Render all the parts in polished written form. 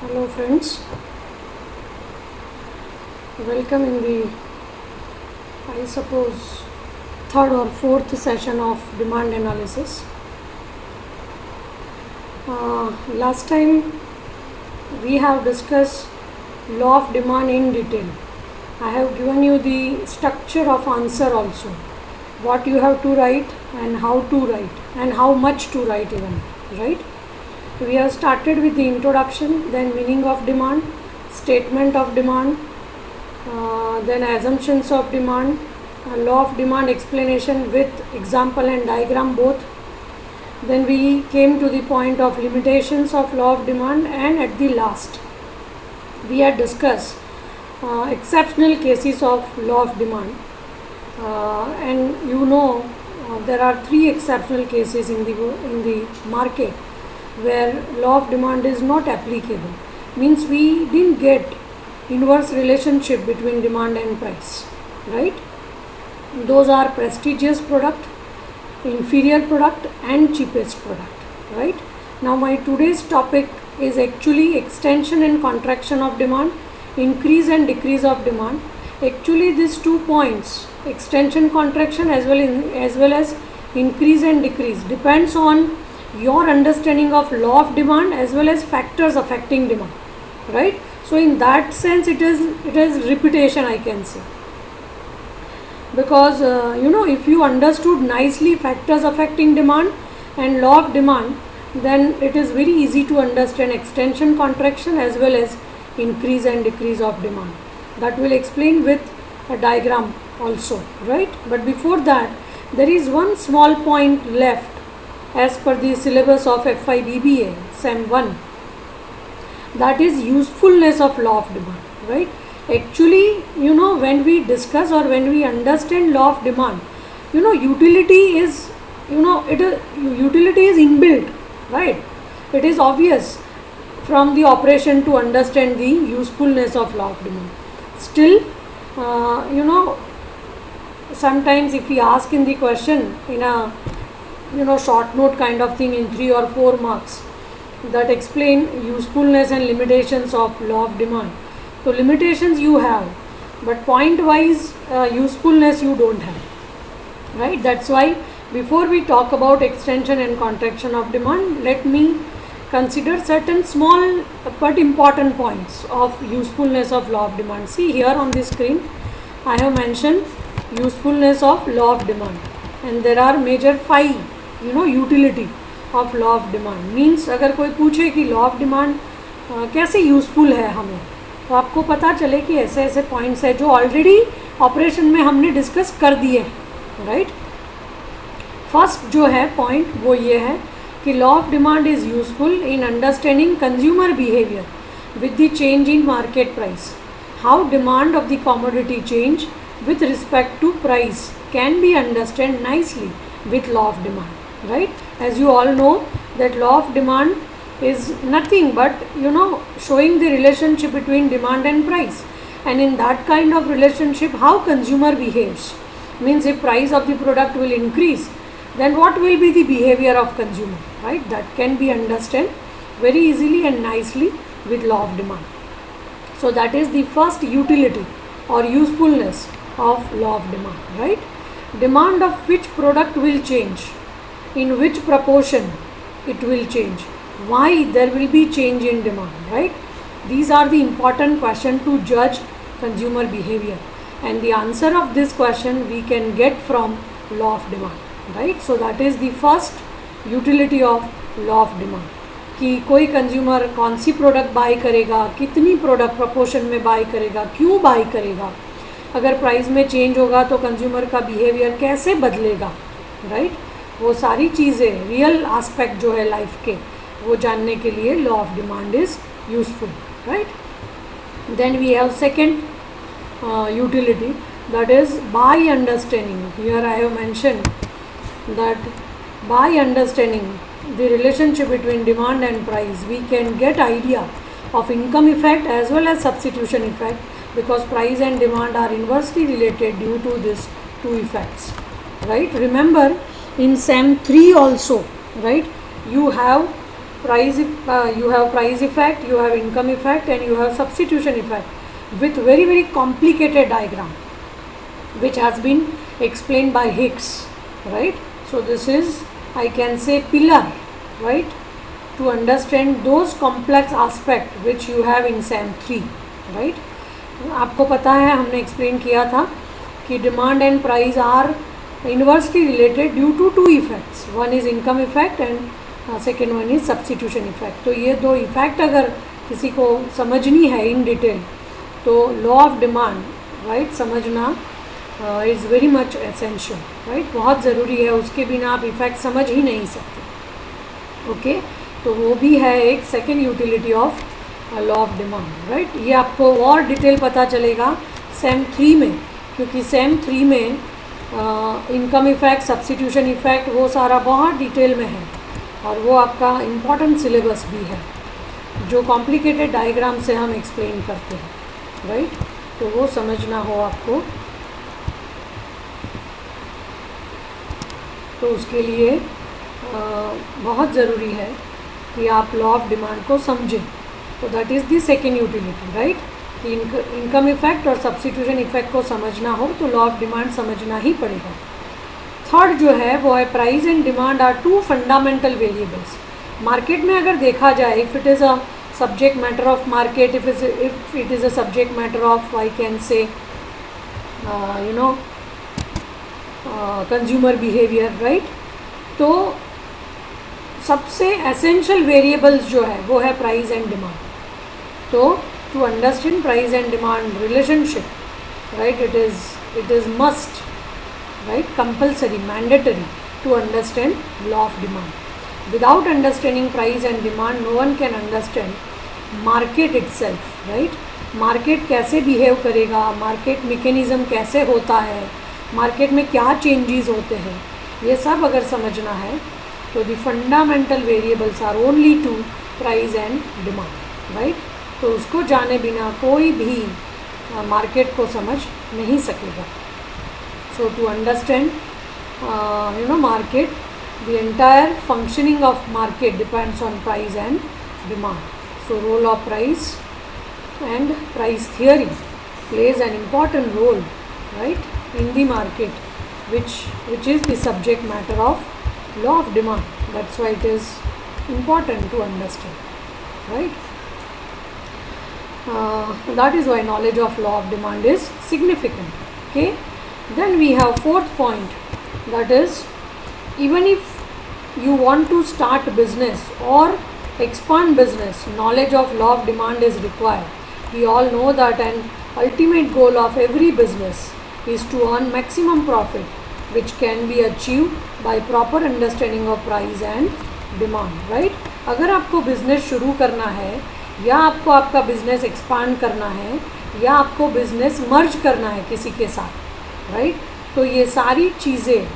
Hello friends, welcome in the I suppose third or fourth session of demand analysis. Last time we have discussed law of demand in detail. I have given you the structure of answer also, what you have to write and how to write and how much to write even, right? We have started with the introduction, then meaning of demand, statement of demand, then assumptions of demand, law of demand explanation with example and diagram both. Then we came to the point of limitations of law of demand, and at the last we had discussed exceptional cases of law of demand. There are three exceptional cases in the market where law of demand is not applicable. Means we didn't get inverse relationship between demand and price, right? Those are prestigious product, inferior product and cheapest product, right? Now my today's topic is actually extension and contraction of demand, increase and decrease of demand. Actually these 2 points, extension, contraction as well as increase and decrease, depends on your understanding of law of demand as well as factors affecting demand, right? So in that sense it is repetition, I can say, because if you understood nicely factors affecting demand and law of demand, then it is very easy to understand extension, contraction as well as increase and decrease of demand. That will explain with a diagram also, right? But before that, there is one small point left as per the syllabus of FI BBA SEM 1, that is usefulness of law of demand, right? Actually, when we discuss or when we understand law of demand, utility is utility is inbuilt, right? It is obvious from the operation to understand the usefulness of law of demand. Still, sometimes if we ask in the question in a short note kind of thing in 3 or 4 marks that explain usefulness and limitations of law of demand. So limitations you have, but point wise usefulness you don't have, right? That's why before we talk about extension and contraction of demand, let me consider certain small but important points of usefulness of law of demand. See here on the screen, I have mentioned usefulness of law of demand, and there are major 5 utility of law of demand. Means अगर कोई पूछे कि law of demand कैसे useful है हमें, तो आपको पता चले कि ऐसे ऐसे पॉइंट्स है जो ऑलरेडी ऑपरेशन में हमने डिस्कस कर दिए हैं, राइट? फर्स्ट जो है पॉइंट वो ये है कि law of demand is useful in understanding consumer behaviour with the change in market price. How demand of the commodity change with respect to price can be understood nicely with law of demand, right? As you all know that law of demand is nothing but showing the relationship between demand and price, and in that kind of relationship how consumer behaves. Means if price of the product will increase, then what will be the behavior of consumer, right? That can be understood very easily and nicely with law of demand. So that is the first utility or usefulness of law of demand, right? Demand of which product will change, in which proportion it will change, why there will be change in demand, right? These are the important question to judge consumer behavior, and the answer of this question we can get from law of demand, right? So that is the first utility of law of demand कि कोई consumer कौन सी product by करेगा, कितनी product proportion में by करेगा, क्यों by करेगा, अगर प्राइस में चेंज होगा तो कंज्यूमर का बिहेवियर कैसे बदलेगा, राइट? वो सारी चीज़ें रियल एस्पेक्ट जो है लाइफ के, वो जानने के लिए law of demand is useful, right? Then we have second utility, that is by understanding. Here I have mentioned that by understanding the relationship between demand and price, we can get idea of income effect as well as substitution effect, because price and demand are inversely related due to these 2 effects, right? Remember in SEM 3 also, right, you have price, you have price effect, you have income effect, and you have substitution effect with very very complicated diagram which has been explained by Hicks, right? So this is, I can say, pillar, right, to understand those complex aspect which you have in SEM 3, right? आपको पता है हमने explain किया था कि demand and price are inversely related due to two effects, one is income effect and second one is substitution effect. तो ये दो इफेक्ट अगर किसी को समझनी है इन डिटेल तो लॉ ऑफ डिमांड, राइट, समझना is very much essential, right, बहुत ज़रूरी है. उसके बिना आप इफेक्ट समझ ही नहीं सकते. ओके तो वो भी है एक second utility of law of demand, right. ये आपको और डिटेल पता चलेगा सेम 3 में, क्योंकि सेम 3 में इनकम इफेक्ट, सब्स्टिट्यूशन इफेक्ट, वो सारा बहुत डिटेल में है और वो आपका इम्पॉर्टेंट सिलेबस भी है जो कॉम्प्लिकेटेड डायग्राम से हम एक्सप्लेन करते हैं, राइट. तो वो समझना हो आपको तो उसके लिए बहुत ज़रूरी है कि आप लॉ ऑफ डिमांड को समझें. तो that is the second utility, right. कि इनकम इफेक्ट और सब्स्टिट्यूशन इफेक्ट को समझना हो तो लॉ ऑफ डिमांड समझना ही पड़ेगा. थर्ड जो है वो है price and demand are two fundamental variables. Market में अगर देखा जाए, if it is a subject matter of market, if it is a subject matter of, I can say you know consumer behaviour, right. तो सबसे essential variables जो है वो है प्राइस एंड डिमांड. तो to understand price and demand relationship, right, it is must, right, compulsory, mandatory to understand law of demand. Without understanding price and demand, no one can understand market itself, right. Market कैसे behave करेगा, market mechanism कैसे होता है, market में क्या changes होते हैं, ये सब अगर समझना है तो the fundamental variables are only two price and demand, right. तो उसको जाने बिना कोई भी मार्केट को समझ नहीं सकेगा. So to understand, market, the entire functioning of market depends on price and demand. So role of price and price theory plays an important role, right, in the market, which is the subject matter of law of demand. That's why it is important to understand, right. That is why knowledge of law of demand is significant. Okay. Then we have fourth point, that is, even if you want to start business or expand business, knowledge of law of demand is required. We all know that an ultimate goal of every business is to earn maximum profit, which can be achieved by proper understanding of price and demand, right. अगर आपको business शुरू करना है या आपको आपका business expand करना है या आपको बिजनेस मर्ज करना है किसी के साथ, राइट, तो ये सारी चीज़ें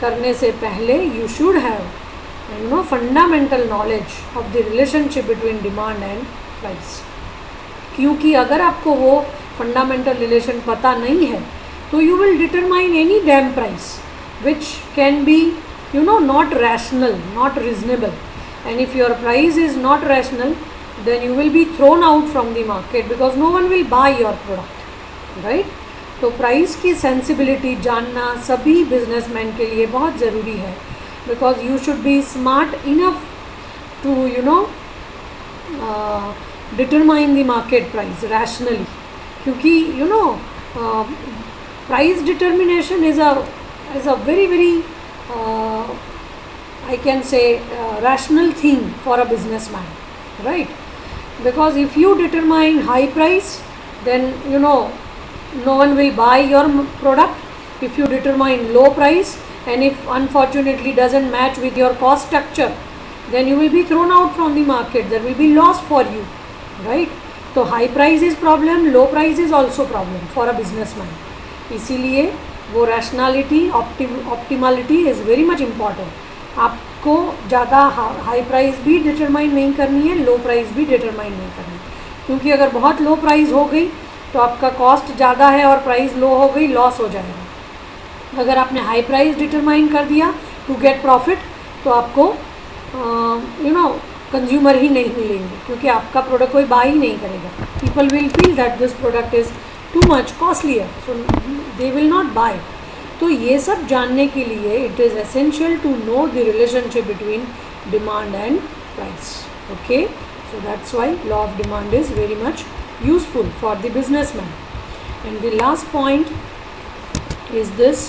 करने से पहले you should have fundamental knowledge of the relationship between demand and price. क्योंकि अगर आपको वो फंडामेंटल रिलेशन पता नहीं है तो you will determine any damn price which can be not rational, not reasonable. And if your price is not rational then you will be thrown out from the market because no one will buy your product, right. तो price की sensibility जानना सभी businessman के लिए बहुत ज़रूरी है, because you should be smart enough to determine the market price rationally. क्योंकि price determination is a very very I can say rational thing for a businessman, right. Because if you determine high price, then no one will buy your product. If you determine low price and if unfortunately doesn't match with your cost structure, then you will be thrown out from the market. There will be loss for you, right. तो high price is problem, low price is also problem for a businessman. इसीलिए वो rationality, optimality is very much important. आपको ज़्यादा high price भी determine नहीं करनी है, लो price भी डिटरमाइन नहीं करनी, क्योंकि अगर बहुत लो प्राइस हो गई तो आपका कॉस्ट ज़्यादा है और प्राइस लो हो गई, लॉस हो जाएगा. अगर आपने हाई प्राइस डिटरमाइन कर दिया टू गेट प्रॉफिट तो आपको कंज्यूमर ही नहीं मिलेंगे, क्योंकि आपका प्रोडक्ट कोई बाय ही नहीं करेगा. People will feel that this product is too much costlier, so they will not buy. तो ये सब जानने के लिए it is essential to know the relationship between demand and price. Okay, so that's why law of demand is very much useful for the businessman. And the last point is this: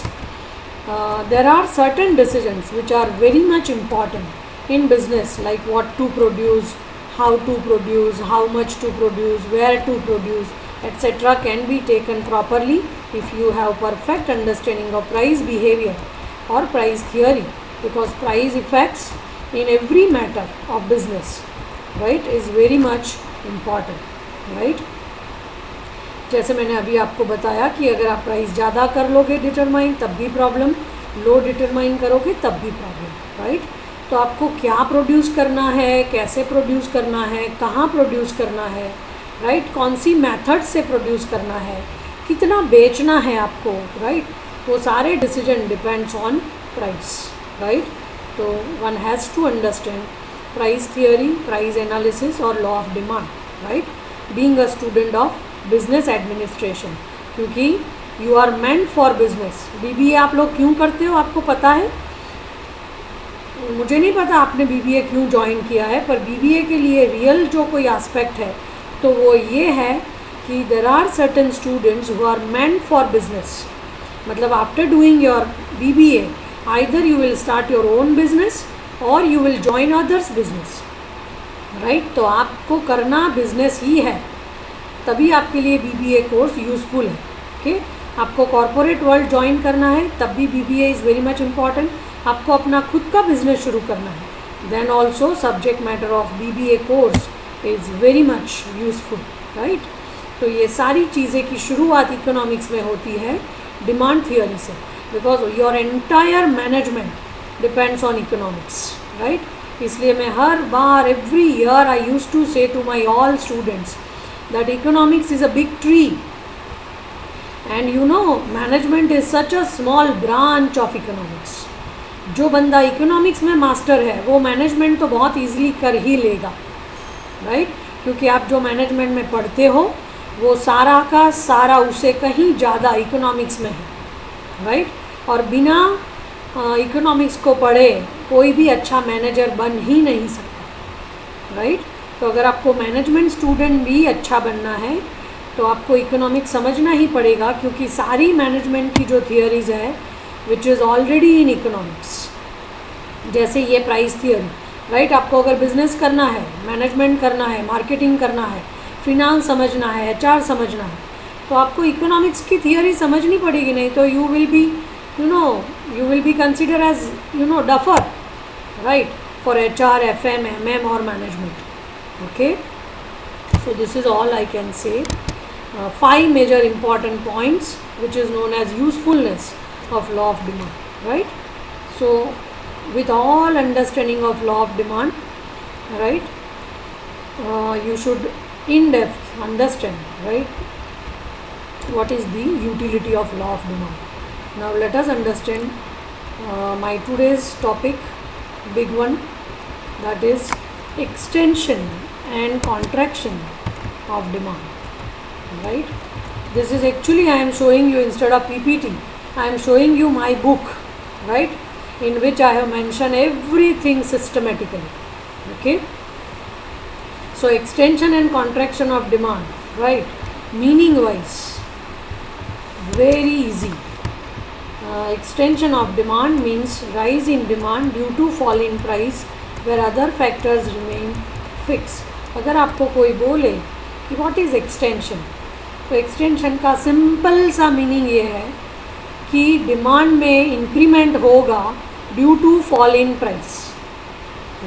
there are certain decisions which are very much important in business, like what to produce, how to produce, how much to produce, where to produce, etc. can be taken properly if you have perfect understanding of price behavior or price theory, because price effects in every matter of business, right, is very much important, right. जैसे मैंने अभी आपको बताया कि अगर आप price ज़्यादा कर लोगे डिटरमाइन तब भी प्रॉब्लम, लो डिटरमाइन करोगे तब भी प्रॉब्लम, राइट. तो आपको क्या प्रोड्यूस करना है, कैसे प्रोड्यूस करना है, कहाँ प्रोड्यूस करना है, राइट, कौन सी मेथड से प्रोड्यूस करना है, कितना बेचना है आपको, राइट, वो सारे decision depends on price, right. तो one has to understand price theory, price analysis और law of demand, right, being a student of business administration, क्योंकि you are meant for business. BBA आप लोग क्यों करते हो आपको पता है? मुझे नहीं पता आपने BBA क्यों ज्वाइन किया है, पर BBA के लिए रियल जो कोई एस्पेक्ट है तो वो ये है कि there are certain students who are meant for business. मतलब after doing your BBA either you will start your own business और you will join others business, right. तो आपको करना बिजनेस ही है, तभी आपके लिए BBA कोर्स यूज़फुल है. ओके, आपको कॉरपोरेट वर्ल्ड ज्वाइन करना है तब भी BBA is very much important. आपको अपना खुद का बिजनेस शुरू करना है then also subject matter of BBA course is very much useful, right. तो ये सारी चीज़ें की शुरुआत इकोनॉमिक्स में होती है डिमांड थियोरी से, because your entire management depends on economics, right. इसलिए मैं हर बार every year I use to say to my all students that economics is a big tree and you know management is such a small branch of economics. जो बंदा economics में master है वो management तो बहुत ईजिली कर ही लेगा, right, क्योंकि आप जो मैनेजमेंट में पढ़ते हो वो सारा का सारा उससे कहीं ज़्यादा इकोनॉमिक्स में है, राइट. और बिना इकोनॉमिक्स को पढ़े कोई भी अच्छा मैनेजर बन ही नहीं सकता, राइट. तो अगर आपको मैनेजमेंट स्टूडेंट भी अच्छा बनना है तो आपको इकोनॉमिक्स समझना ही पड़ेगा, क्योंकि सारी मैनेजमेंट की जो थियोरीज है which is already in economics. जैसे ये प्राइस थियोरी, राइट. आपको अगर बिजनेस करना है, मैनेजमेंट करना है, मार्केटिंग करना है, फिनांस समझना है, HR समझना है, तो आपको इकोनॉमिक्स की थियोरी समझनी पड़ेगी, नहीं तो you will be you will be considered as duffer, right, for HR, FM, MM or management. Okay, so this is all I can say. 5 major important points which is known as usefulness of law of demand, right. So with all understanding of law of demand, right, you should in depth understand, right, what is the utility of law of demand. Now let us understand my today's topic, big one, that is extension and contraction of demand, right. This is actually I am showing you, instead of PPT I am showing you my book, right, in which I have mentioned everything systematically. Okay, so extension and contraction of demand, right, meaning wise very easy. Extension of demand means rise in demand due to fall in price where other factors remain fixed. अगर आपको कोई बोले कि what is extension, तो extension का simple सा meaning ये है कि डिमांड में इंक्रीमेंट होगा due to fall in price,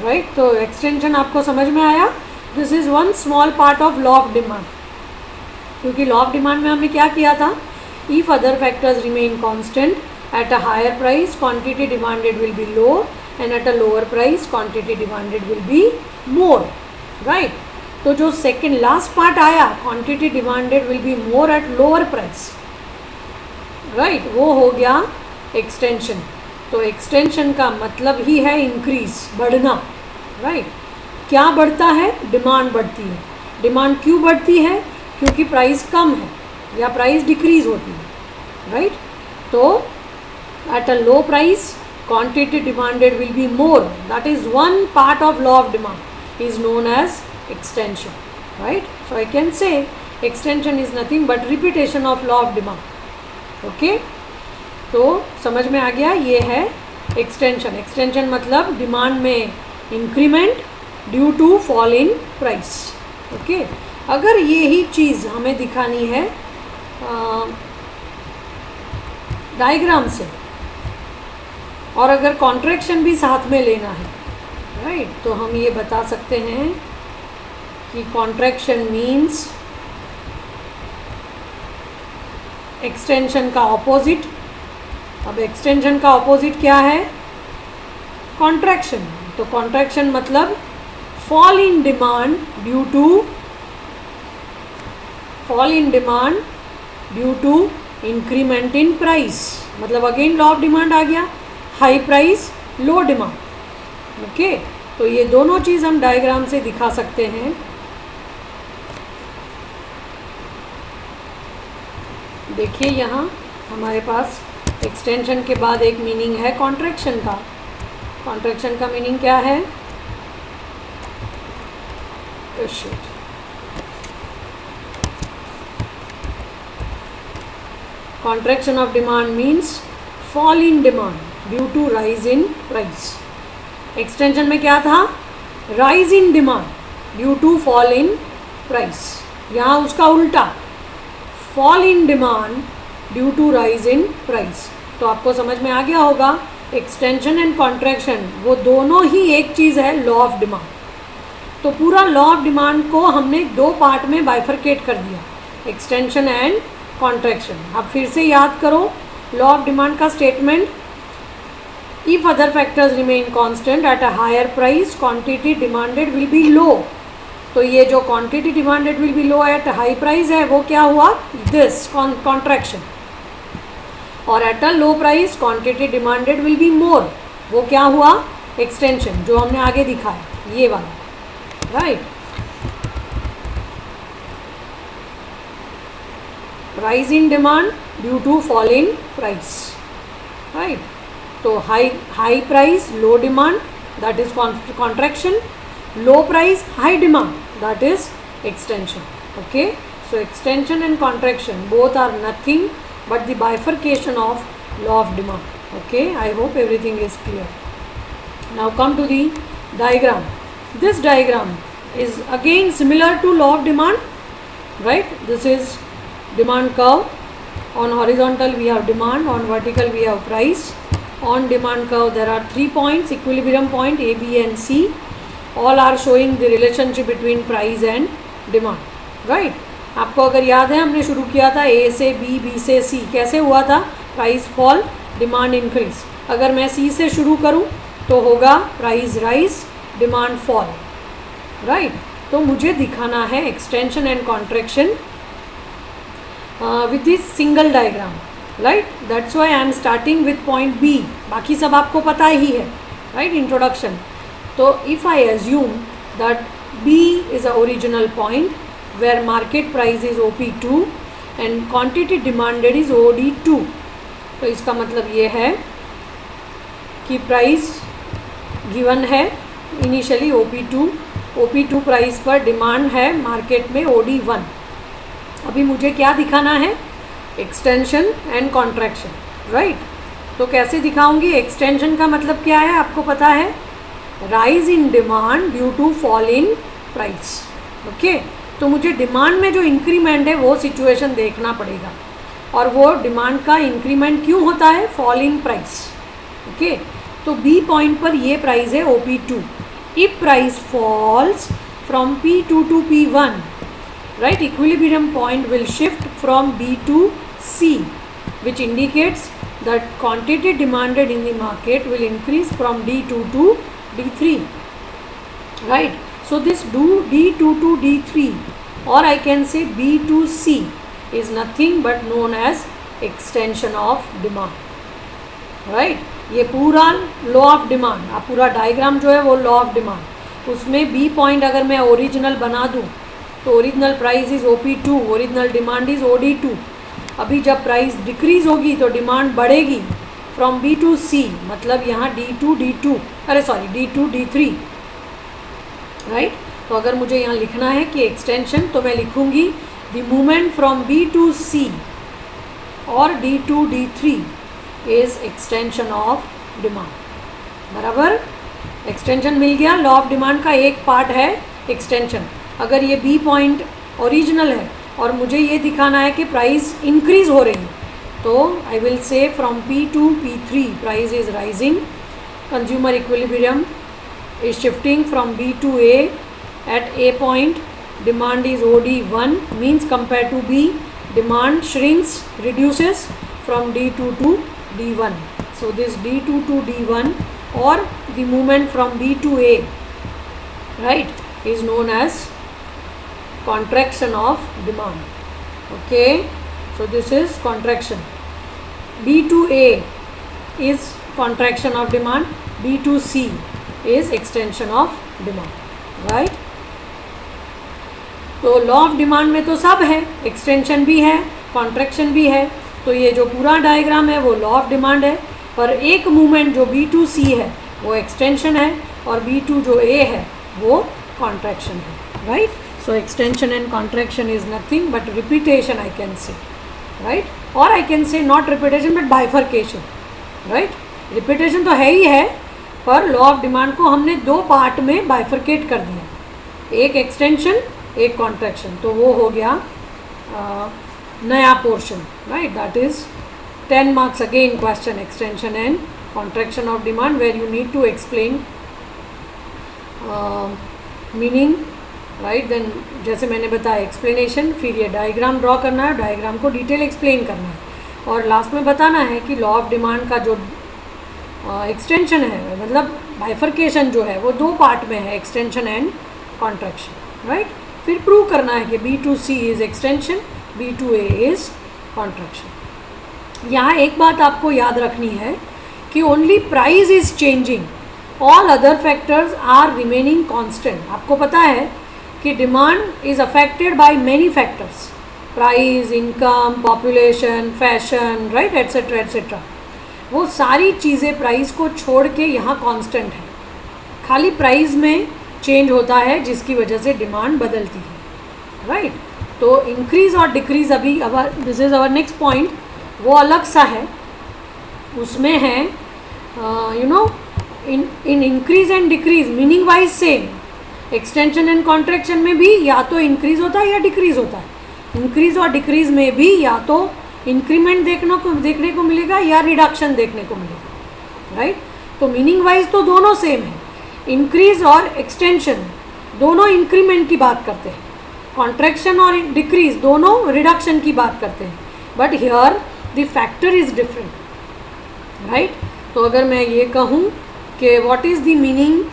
right. तो एक्सटेंशन आपको समझ में आया. This is one small part of law of demand, क्योंकि लॉ ऑफ डिमांड में हमने क्या किया था, if other factors remain constant at a higher price quantity demanded will be low and at a lower price quantity demanded will be more, right. तो जो second last part आया quantity demanded will be more at lower price, right, वो हो गया extension. तो extension का मतलब ही है इंक्रीज, बढ़ना, राइट. क्या बढ़ता है? डिमांड बढ़ती है। डिमांड क्यों बढ़ती है? क्योंकि प्राइस कम है या प्राइस डिक्रीज होती है, राइट? तो eight a low price quantity demanded will be more. That is one part of law of demand is known as extension, right? So I can say extension is nothing but repetition of law of demand. Okay, तो समझ में आ गया? ये है extension. extension मतलब demand में increment due to fall in price. Okay, अगर ये ही चीज़ हमें दिखानी है डायग्राम से और अगर कॉन्ट्रैक्शन भी साथ में लेना है, राइट, तो हम ये बता सकते हैं कि कॉन्ट्रैक्शन मीन्स एक्सटेंशन का ऑपोजिट. अब एक्सटेंशन का ऑपोजिट क्या है? कॉन्ट्रैक्शन. तो कॉन्ट्रैक्शन मतलब fall in demand due to increment in price. मतलब अगेन लॉ ऑफ डिमांड आ गया, high price low demand. Okay, तो ये दोनों चीज़ हम डायग्राम से दिखा सकते हैं. देखिए यहाँ हमारे पास एक्सटेंशन के बाद एक मीनिंग है कॉन्ट्रैक्शन का. कॉन्ट्रैक्शन का मीनिंग क्या है? Contraction of demand means fall in demand due to rise in price. Extension में क्या था? Rise in demand due to fall in price. यहाँ उसका उल्टा fall in demand due to rise in price. तो आपको समझ में आ गया होगा एक्सटेंशन एंड कॉन्ट्रैक्शन वो दोनों ही एक चीज़ है, लॉ ऑफ डिमांड. तो पूरा लॉ ऑफ डिमांड को हमने दो पार्ट में बाइफरकेट कर दिया, एक्सटेंशन एंड कॉन्ट्रैक्शन. अब फिर से याद करो लॉ ऑफ डिमांड का statement, if other factors remain constant at a higher price quantity demanded will be low. तो ये जो quantity demanded will be low at high price है वो क्या हुआ? This contraction. और at a low price quantity demanded will be more, वो क्या हुआ? एक्सटेंशन, जो हमने आगे दिखाया ये वाला, right. rise in demand due to fall in price, right? तो high price low demand, that is contraction. Low price high demand, that is extension. Okay, so extension and contraction both are nothing but the bifurcation of law of demand. Okay, I hope everything is clear. Now come to the diagram. This diagram is again similar to law of demand, right? This is demand curve. On horizontal we have demand, on vertical we have price. On demand curve there are 3 points, equilibrium point A, B and C. All are showing the relationship between price and demand, right? आपको अगर याद है हमने शुरू किया था A से B, B से C, कैसे हुआ था? Price fall, demand increase. अगर मैं C से शुरू करूं तो होगा price rise, demand fall, right? तो मुझे दिखाना है extension and contraction with this single diagram, right? That's why I am starting with point B. बाकी सब आपको पता ही है, right? Introduction. तो if I assume that B is a original point where market price is OP2 and quantity demanded is OD2, तो इसका मतलब ये है कि प्राइस गिवन है इनिशियली OP2 प्राइस पर डिमांड है मार्केट में OD1. अभी मुझे क्या दिखाना है? Extension and contraction, right? तो कैसे दिखाऊंगी? एक्सटेंशन का मतलब क्या है आपको पता है? Rise in demand due to fall in price. Okay, तो मुझे डिमांड में जो इंक्रीमेंट है वो सिचुएशन देखना पड़ेगा, और वो डिमांड का इंक्रीमेंट क्यों होता है? Fall in price. ओके, तो बी पॉइंट पर ये प्राइस है OP2. If price falls from P2 to P1, right, equilibrium point will shift from B to C, which indicates that quantity demanded in the market will increase from D2 to D3, right? So this D2 to D3, or I can say B to C, is nothing but known as extension of demand, right? ये पूरा law of demand, आप पूरा diagram जो है वो law of demand. उसमें B point अगर मैं ओरिजिनल बना दूँ तो original price is OP2, original demand is OD2। अभी जब प्राइस डिक्रीज़ होगी तो डिमांड बढ़ेगी फ्रॉम B टू C, मतलब यहाँ D2 D3, राइट। तो अगर मुझे यहाँ लिखना है कि एक्सटेंशन, तो मैं लिखूँगी the movement from B to C और D2 D3 is extension of demand. बराबर, एक्सटेंशन मिल गया। लॉ ऑफ डिमांड का एक पार्ट है एक्सटेंशन। अगर ये बी पॉइंट ओरिजिनल है और मुझे ये दिखाना है कि प्राइस इंक्रीज़ हो रही है, तो I will say from P to P3 price is rising, consumer equilibrium is shifting from B to A, at A point demand is OD1, means compared to B demand shrinks, reduces from D2 to D1. So this D2 to D1 or the movement from B to A, right, is known as contraction of demand. Okay, so this is contraction. B to A is contraction of demand, B to C is extension of demand, right. तो law of demand में तो सब है, extension भी है, contraction भी है। तो ये जो पूरा डायग्राम है वो लॉ ऑफ डिमांड है, पर एक मूवमेंट जो B टू C है वो एक्सटेंशन है और B टू जो A है वो कॉन्ट्रैक्शन है, right. So extension and contraction is nothing but repetition, I can say, right, और I can say not repetition but bifurcation, right. Repetition तो है ही है, पर लॉ ऑफ डिमांड को हमने दो पार्ट में बाइफर्केट कर दिया, एक एक्सटेंशन एक कॉन्ट्रैक्शन। तो वो हो गया नया portion, right, that is 10 marks again question, extension and contraction of demand, where you need to explain meaning, right. Then जैसे मैंने बताया एक्सप्लेनेशन, फिर ये डायग्राम ड्रॉ करना है, डायग्राम को डिटेल एक्सप्लेन करना है, और लास्ट में बताना है कि लॉ ऑफ डिमांड का जो एक्सटेंशन है, मतलब बाइफर्केशन जो है वो दो पार्ट में है, एक्सटेंशन एंड कॉन्ट्रैक्शन, राइट। फिर प्रूव करना है कि B to C is extension, B to A is contraction. यहाँ एक बात आपको याद रखनी है कि only price is changing, all other factors are remaining constant. आपको पता है कि demand is affected by many factors, price, income, population, fashion, right, etcetera etcetera. वो सारी चीज़ें प्राइस को छोड़ के यहाँ कांस्टेंट है, खाली प्राइस में चेंज होता है जिसकी वजह से डिमांड बदलती है, राइट। तो इंक्रीज़ और डिक्रीज़, अभी this is our next point, वो अलग सा है, उसमें है in increase and decrease meaning wise same. Extension and contraction में भी या तो इंक्रीज़ होता है या डिक्रीज़ होता है। इंक्रीज़ और डिक्रीज़ में भी या तो इंक्रीमेंट देखने को मिलेगा या रिडक्शन देखने को मिलेगा, राइट। तो मीनिंग वाइज तो दोनों सेम है, इंक्रीज़ और एक्सटेंशन दोनों इंक्रीमेंट की बात करते हैं, कॉन्ट्रैक्शन और डिक्रीज़ दोनों रिडक्शन की बात करते हैं, but here the factor is different, right. तो अगर मैं ये कहूँ कि what is the meaning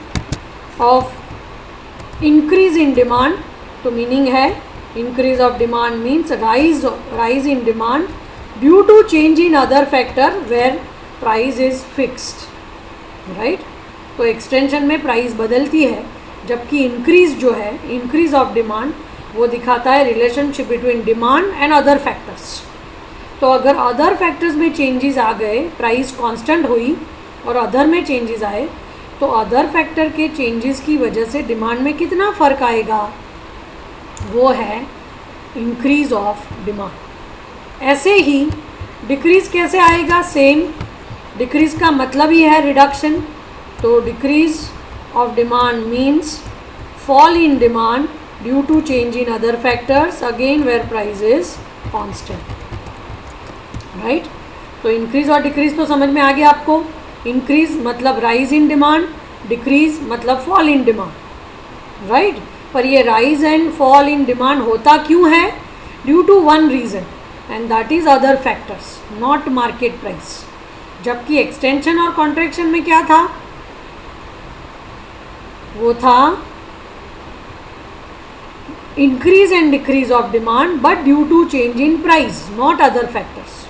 of increase in demand, तो मीनिंग है increase of demand means rise in demand due to change in other factor where price is fixed, right. तो extension में प्राइस बदलती है, जबकि इंक्रीज़ जो है, इंक्रीज़ ऑफ डिमांड, वो दिखाता है relationship between demand and other factors. तो अगर अदर फैक्टर्स में चेंजेस आ गए, प्राइस कांस्टेंट हुई और अदर में चेंजेस आए, तो अदर फैक्टर के चेंजेस की वजह से डिमांड में कितना फ़र्क आएगा, वो है इंक्रीज़ ऑफ डिमांड। ऐसे ही डिक्रीज़ कैसे आएगा, सेम, डिक्रीज़ का मतलब ही है रिडक्शन। तो decrease of demand means fall in demand due to change in other factors again where price is constant, right. तो इंक्रीज़ और डिक्रीज़ तो समझ में आ गया आपको। इंक्रीज़ मतलब राइज इन डिमांड, डिक्रीज़ मतलब फॉल इन डिमांड, राइट। पर ये rise and fall in demand होता क्यों है, due to one reason, and that is other factors, not market price. जबकि एक्सटेंशन और कॉन्ट्रैक्शन में क्या था, वो था increase and decrease of demand but due to change in price, not other factors,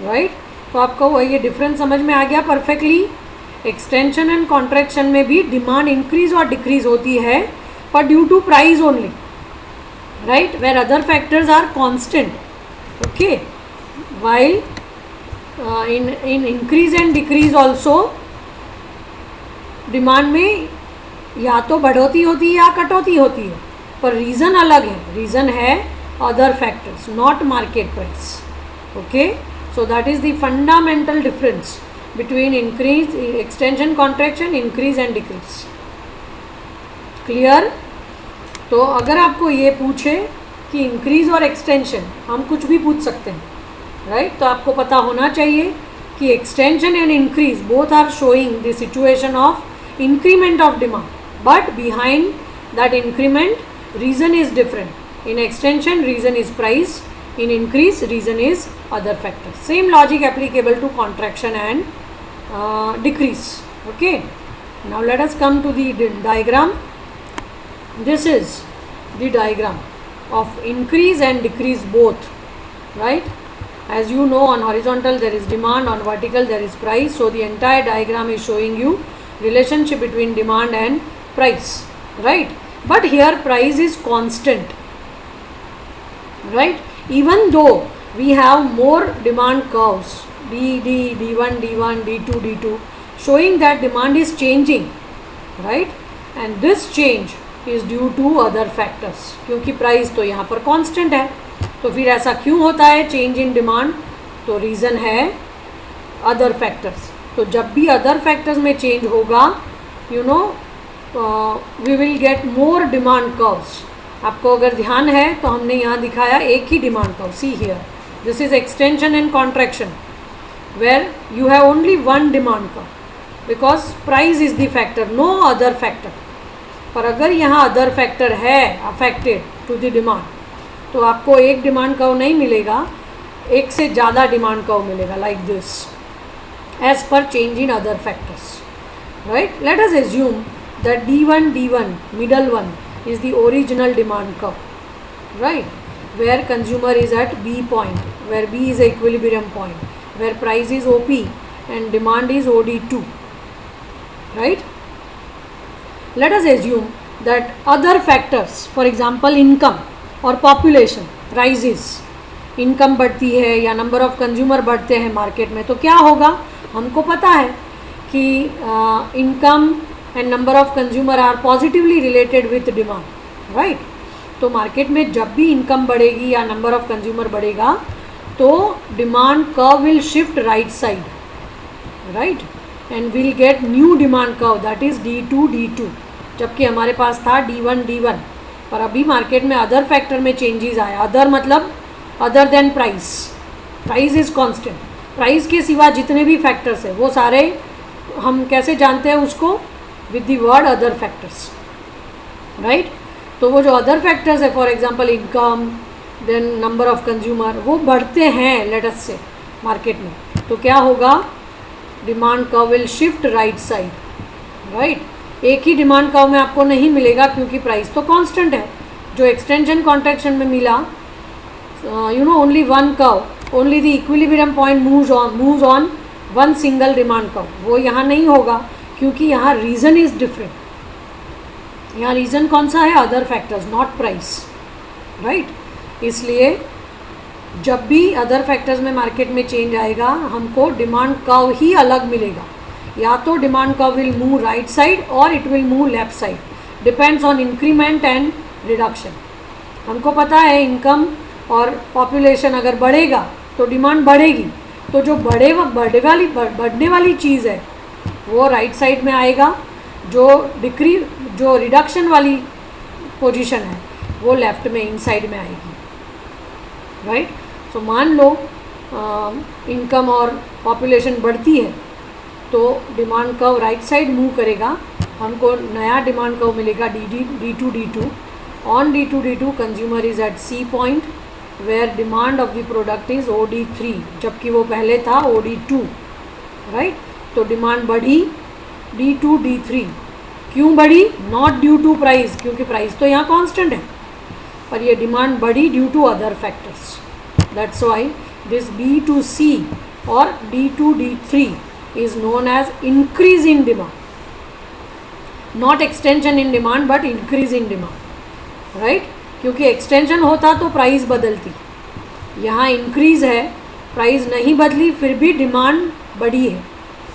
right. तो आपको ये डिफरेंस समझ में आ गया परफेक्टली। एक्सटेंशन एंड कॉन्ट्रैक्शन में भी डिमांड इंक्रीज और डिक्रीज होती है, पर due to price only, right, where other factors are constant. Okay, while in increase and decrease also demand में या तो बढ़ोतरी होती है या कटौती होती है, पर रीज़न अलग है. रीज़न है other factors, not market price. Okay, so that is the fundamental difference between increase, extension, contraction, increase and decrease. Clear? तो अगर आपको ये पूछे कि इंक्रीज और एक्सटेंशन, हम कुछ भी पूछ सकते हैं, राइट, तो आपको पता होना चाहिए कि extension and increase both are showing the situation of increment of demand, but behind that increment reason is different. In extension reason is price, in increase reason is other factors. Same logic applicable to contraction and decrease. Okay, now let us come to the diagram. This is the diagram of increase and decrease both, right? As you know, on horizontal there is demand, on vertical there is price. So the entire diagram is showing you relationship between demand and price, right? But here price is constant, right? Even though we have more demand curves, D1, D1, D2, D2, showing that demand is changing, right? And this change is due to other factors, क्योंकि price तो यहाँ पर constant है. तो फिर ऐसा क्यों होता है चेंज इन डिमांड? तो रीज़न है अदर फैक्टर्स. तो जब भी अदर फैक्टर्स में चेंज होगा, you know, we will get more demand curves. आपको अगर ध्यान है तो हमने यहाँ दिखाया एक ही demand curve. See here, this is extension and contraction, where you have only one demand curve, because price is the factor, no other factor. पर अगर यहाँ अदर फैक्टर है अफेक्टेड टू द डिमांड, तो आपको एक डिमांड कर्व नहीं मिलेगा, एक से ज़्यादा डिमांड कर्व मिलेगा, like this, as per change in other factors, right. Let us assume that D1 middle one is the original demand curve, right, where consumer is at B point, where B is a equilibrium point, where price is OP and demand is OD2, right? Let us assume that other factors, for example income or population, prices, income बढ़ती है या number of consumer बढ़ते हैं market में, तो क्या होगा? हमको पता है कि income and number of consumer are positively related with demand, right? तो मार्केट में जब भी income बढ़ेगी या number of consumer बढ़ेगा, तो demand curve will shift right side, right, and will get new demand curve that is D2, D2, जबकि हमारे पास था D1, D1. पर अभी मार्केट में अदर फैक्टर में चेंजेस आया. अदर मतलब other than price. Price is constant. Price के सिवा जितने भी फैक्टर्स हैं वो सारे हम कैसे जानते हैं उसको? With the word other factors, right. तो वो जो अदर फैक्टर्स है, for example income, then number of consumer, वो बढ़ते हैं लेट अस से मार्केट में, तो क्या होगा? Demand curve will shift right side, right. एक ही डिमांड कर्व में आपको नहीं मिलेगा क्योंकि प्राइस तो कांस्टेंट है. जो एक्सटेंशन कॉन्ट्रैक्शन में मिला, you know, only one curve, only the equilibrium point moves on one single demand curve, वो यहाँ नहीं होगा क्योंकि यहाँ रीज़न इज़ डिफरेंट. यहाँ रीज़न कौन सा है? Other factors, not price, right. इसलिए जब भी अदर फैक्टर्स में मार्केट में चेंज आएगा, हमको डिमांड कर्व ही अलग मिलेगा. या तो demand curve will move right side और it will move left side, depends on increment and reduction. हमको पता है इनकम और पॉपुलेशन अगर बढ़ेगा तो डिमांड बढ़ेगी, तो जो बढ़ने वाली चीज़ है वो राइट साइड में आएगा, जो रिडक्शन वाली पोजीशन है वो लेफ्ट में इनसाइड में आएगी, राइट. सो मान लो इनकम और पॉपुलेशन बढ़ती है तो demand curve right side move करेगा, हमको नया डिमांड कर्व मिलेगा D2, D2. On D2, D2 consumer is at C point where demand of the product is OD3, जबकि वो पहले था OD2, राइट. तो डिमांड बढ़ी D2, D3. क्यों बढ़ी? नॉट ड्यू टू प्राइस, क्योंकि प्राइस तो यहाँ कांस्टेंट है, पर ये डिमांड बढ़ी due to other factors. That's why this B2C और D2, D3 is known as increase in demand, not extension in demand but increase in demand, right? क्योंकि extension होता तो प्राइस बदलती, यहाँ इंक्रीज है, प्राइस नहीं बदली, फिर भी डिमांड बढ़ी है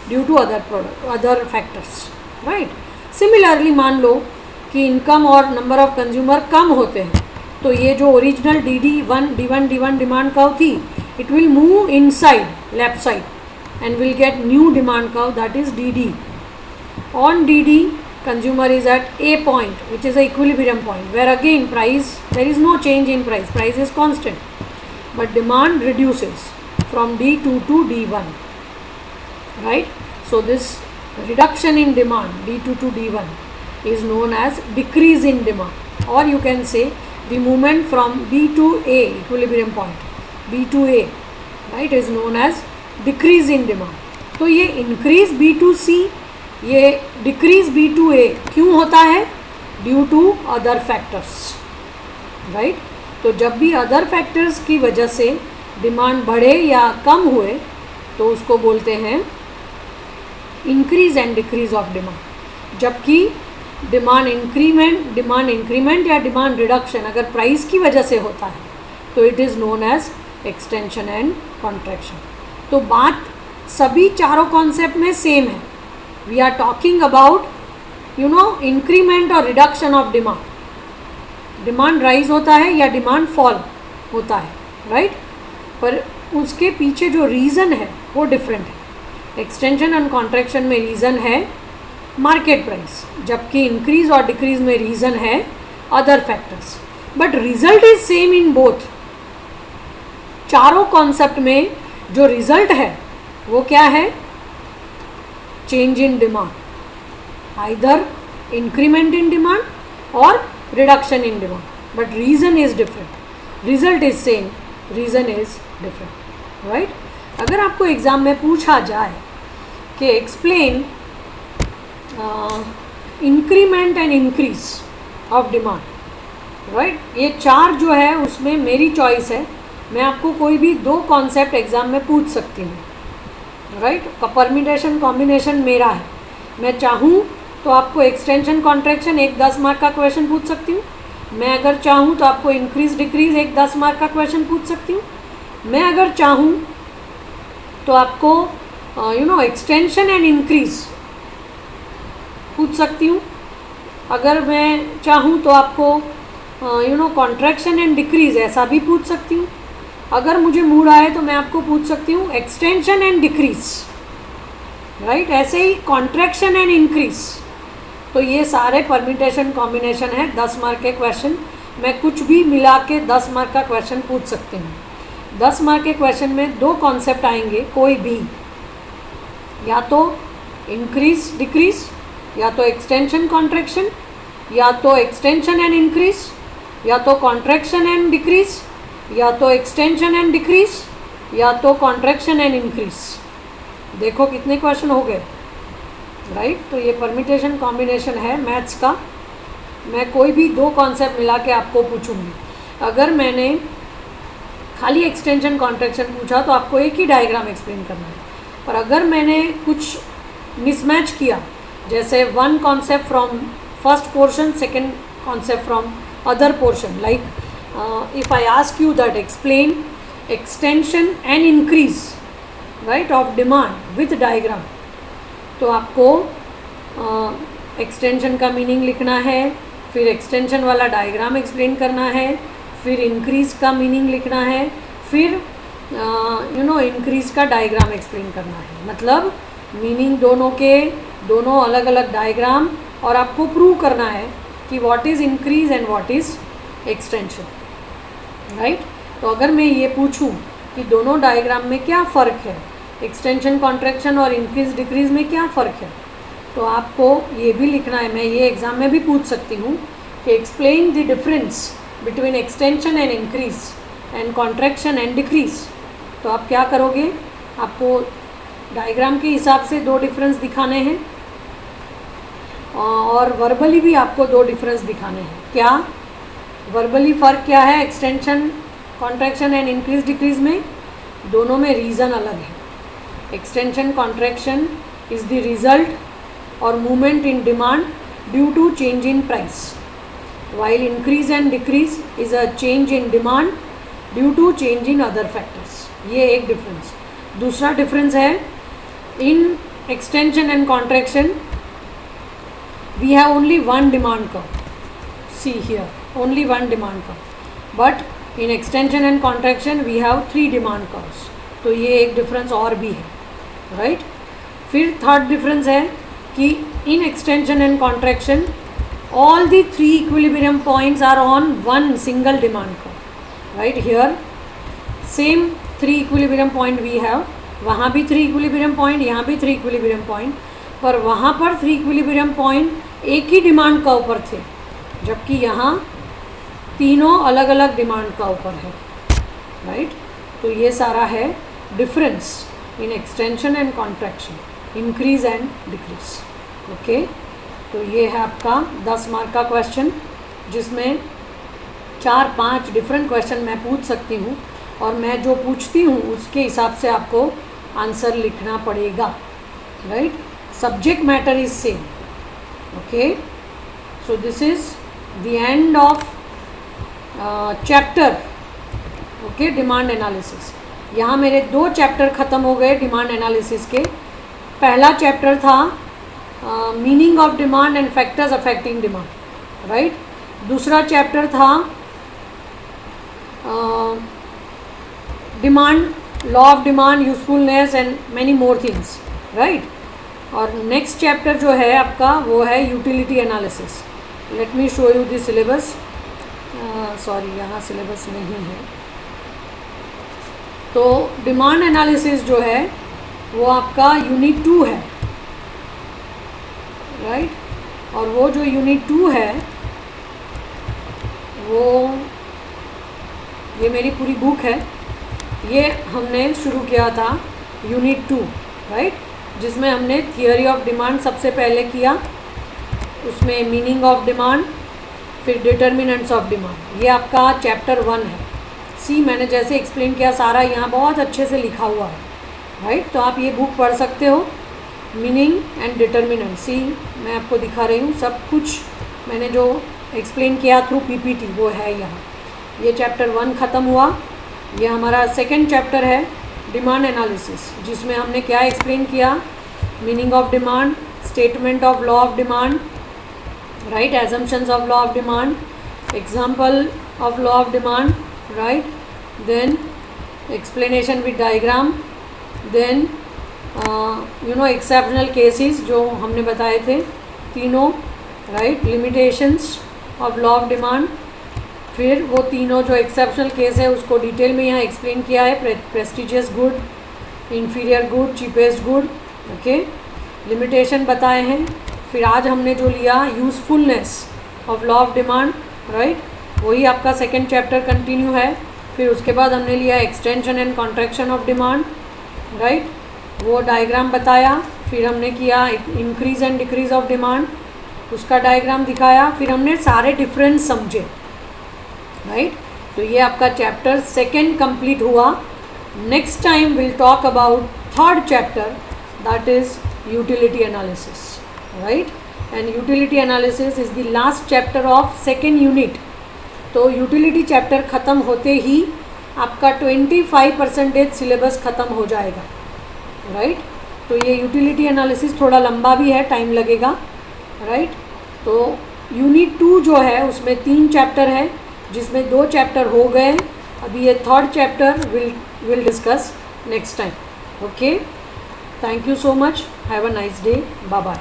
due to other factors, right? Similarly मान लो कि इनकम और नंबर ऑफ कंज्यूमर कम होते हैं, तो ये जो ओरिजिनल D1 डिमांड कर्व थी, it will move inside left side and will get new demand curve, that is DD. On DD, consumer is at A point, which is a equilibrium point, where again price, there is no change in price is constant, but demand reduces from D2 to D1, right? So this reduction in demand D2 to D1 is known as decrease in demand, or you can say the movement from B to A, equilibrium point, B to A, right, is known as decrease in demand. तो ये increase B2C, ये decrease B2A क्यों होता है? Due to other factors, right? तो जब भी other factors की वजह से डिमांड बढ़े या कम हुए तो उसको बोलते हैं increase and decrease of demand. जबकि डिमांड इंक्रीमेंट या डिमांड रिडक्शन अगर प्राइस की वजह से होता है तो it is known as extension and contraction. तो बात सभी चारों कॉन्सेप्ट में सेम है. We are talking about increment और reduction of demand. Demand rise होता है या डिमांड फॉल होता है, राइट? पर उसके पीछे जो रीज़न है वो डिफरेंट है. एक्सटेंशन एंड कॉन्ट्रैक्शन में रीज़न है मार्केट प्राइस, जबकि इंक्रीज और डिक्रीज में रीज़न है other factors, but result is same in both. चारों कॉन्सेप्ट में जो रिजल्ट है वो क्या है? Change in demand, either increment in demand और reduction in demand, but reason is different. Result is same, reason is different, right? अगर आपको एग्ज़ाम में पूछा जाए कि explain increment and increase of demand, right, ये चार जो है उसमें मेरी चॉइस है. मैं आपको कोई भी दो कॉन्सेप्ट एग्ज़ाम में पूछ सकती हूँ, राइट? परम्यूटेशन कॉम्बिनेशन मेरा है. मैं चाहूँ तो आपको एक्सटेंशन कॉन्ट्रैक्शन एक 10 मार्क का क्वेश्चन पूछ सकती हूँ. मैं अगर चाहूँ तो आपको इंक्रीज डिक्रीज एक 10 मार्क का क्वेश्चन पूछ सकती हूँ. मैं अगर चाहूँ तो आपको एक्सटेंशन एंड इंक्रीज पूछ सकती हूँ. अगर मैं चाहूँ तो आपको कॉन्ट्रैक्शन एंड डिक्रीज ऐसा भी पूछ सकती हूँ. अगर मुझे मूड आए तो मैं आपको पूछ सकती हूँ एक्सटेंशन एंड डिक्रीज, राइट? ऐसे ही कॉन्ट्रैक्शन एंड इंक्रीज. तो ये सारे परम्यूटेशन कॉम्बिनेशन है 10 मार्क के क्वेश्चन. मैं कुछ भी मिला के 10 मार्क का क्वेश्चन पूछ सकती हूँ. 10 मार्क के क्वेश्चन में दो कॉन्सेप्ट आएंगे, कोई भी, या तो इंक्रीज डिक्रीज, या तो एक्सटेंशन कॉन्ट्रैक्शन, या तो एक्सटेंशन एंड इंक्रीज, या तो कॉन्ट्रैक्शन एंड डिक्रीज, या तो एक्सटेंशन एंड डिक्रीज, या तो कॉन्ट्रैक्शन एंड इंक्रीज. देखो कितने क्वेश्चन हो गए, राइट? तो ये परम्यूटेशन कॉम्बिनेशन है मैथ्स का. मैं कोई भी दो कॉन्सेप्ट मिला के आपको पूछूंगी. अगर मैंने खाली एक्सटेंशन कॉन्ट्रैक्शन पूछा तो आपको एक ही डायग्राम एक्सप्लेन करना है. पर अगर मैंने कुछ मिसमैच किया, जैसे one concept from first portion, second concept from other portion, like if I ask you that explain extension and increase, right, of demand with diagram, तो आपको एक्सटेंशन का मीनिंग लिखना है, फिर एक्सटेंशन वाला डायग्राम एक्सप्लेन करना है, फिर इंक्रीज का मीनिंग लिखना है, फिर इंक्रीज का डायग्राम एक्सप्लेन करना है. मतलब मीनिंग दोनों अलग अलग डायग्राम, और आपको प्रूव करना है कि what is increase and what is extension, right? तो अगर मैं ये पूछूं कि दोनों डायग्राम में क्या फ़र्क है, एक्सटेंशन कॉन्ट्रैक्शन और इंक्रीज डिक्रीज में क्या फ़र्क है, तो आपको ये भी लिखना है. मैं ये एग्ज़ाम में भी पूछ सकती हूँ कि explain the difference between extension and increase and contraction and decrease. तो आप क्या करोगे? आपको डायग्राम के हिसाब से दो डिफरेंस दिखाने हैं और वर्बली भी आपको दो डिफरेंस दिखाने हैं. क्या वर्बली फ़र्क क्या है extension contraction and increase decrease में? दोनों में रीज़न अलग है. extension contraction is the result or movement in demand due to change in price, while increase and decrease is a change in demand due to change in other factors. ये एक difference. दूसरा difference है in extension and contraction we have only one demand curve. See here only one demand curve, but in extension and contraction we have 3 demand curves. तो ये एक difference और भी है, राइट. फिर थर्ड डिफरेंस है कि in extension and contraction all the 3 equilibrium points are on one single demand curve. Right here same 3 equilibrium point we have. वहाँ भी 3 equilibrium point, यहाँ भी 3 equilibrium point, पर वहाँ पर 3 equilibrium point एक ही डिमांड कर्व पर थे, जबकि यहाँ तीनों अलग अलग डिमांड कर्व पर है, राइट. तो ये सारा है difference in extension and contraction, increase and decrease. Okay, तो ये है आपका 10 मार्क का क्वेश्चन, जिसमें 4-5 डिफरेंट क्वेश्चन मैं पूछ सकती हूँ, और मैं जो पूछती हूँ उसके हिसाब से आपको आंसर लिखना पड़ेगा, right. Subject matter is same. Okay, so this is the end of chapter. Okay, demand analysis. यहाँ मेरे 2 चैप्टर ख़त्म हो गए डिमांड एनालिसिस के. पहला चैप्टर था meaning of demand and factors affecting demand, right. दूसरा चैप्टर था demand, law of demand, usefulness and many more things, right. और नेक्स्ट चैप्टर जो है आपका वो है utility analysis. Let me show you the syllabus. Sorry, यहाँ सिलेबस नहीं है. तो डिमांड एनालिसिस जो है वो आपका यूनिट 2 है, राइट. और वो जो यूनिट 2 है वो ये मेरी पूरी बुक है. ये हमने शुरू किया था यूनिट 2, राइट, जिसमें हमने थियोरी ऑफ डिमांड सबसे पहले किया, उसमें मीनिंग ऑफ डिमांड, फिर डिटर्मिनेंट्स ऑफ डिमांड. ये आपका चैप्टर 1 है. सी, मैंने जैसे एक्सप्लेन किया सारा यहाँ बहुत अच्छे से लिखा हुआ है, राइट. तो आप ये बुक पढ़ सकते हो, मीनिंग एंड डिटर्मिनेंट. सी, मैं आपको दिखा रही हूँ सब कुछ मैंने जो एक्सप्लेन किया थ्रू पीपीटी वो है यहाँ. ये चैप्टर 1 ख़त्म हुआ. ये हमारा सेकंड चैप्टर है डिमांड एनालिसिस, जिसमें हमने क्या एक्सप्लेन किया, meaning of demand, statement of law of demand, right, assumptions of law of demand, example of law of demand, right, then explanation with diagram, then exceptional cases जो हमने बताए थे तीनों, right, limitations of law of demand. फिर वो तीनों जो exceptional case है उसको डिटेल में यहाँ एक्सप्लेन किया है, prestigious good, inferior good, cheapest good. Okay, limitation बताए हैं. फिर आज हमने जो लिया usefulness of law of demand, right, वही आपका सेकेंड चैप्टर कंटिन्यू है. फिर उसके बाद हमने लिया extension and contraction of demand, right, वो डायग्राम बताया. फिर हमने किया increase and decrease of demand, उसका डायग्राम दिखाया. फिर हमने सारे डिफरेंस समझे, राइट. तो ये आपका चैप्टर 2 कंप्लीट हुआ. Next time will talk about 3rd chapter, that is utility analysis, right. And utility analysis is the last chapter of 2nd unit. तो यूटिलिटी चैप्टर ख़त्म होते ही आपका 25% सिलेबस ख़त्म हो जाएगा, राइट. तो ये यूटिलिटी एनालिसिस थोड़ा लंबा भी है, टाइम लगेगा, राइट. तो यूनिट 2 जो है उसमें 3 चैप्टर है, जिसमें 2 चैप्टर हो गए. अभी ये 3rd chapter will discuss next time. Okay, thank you so much, have a nice day, bye bye.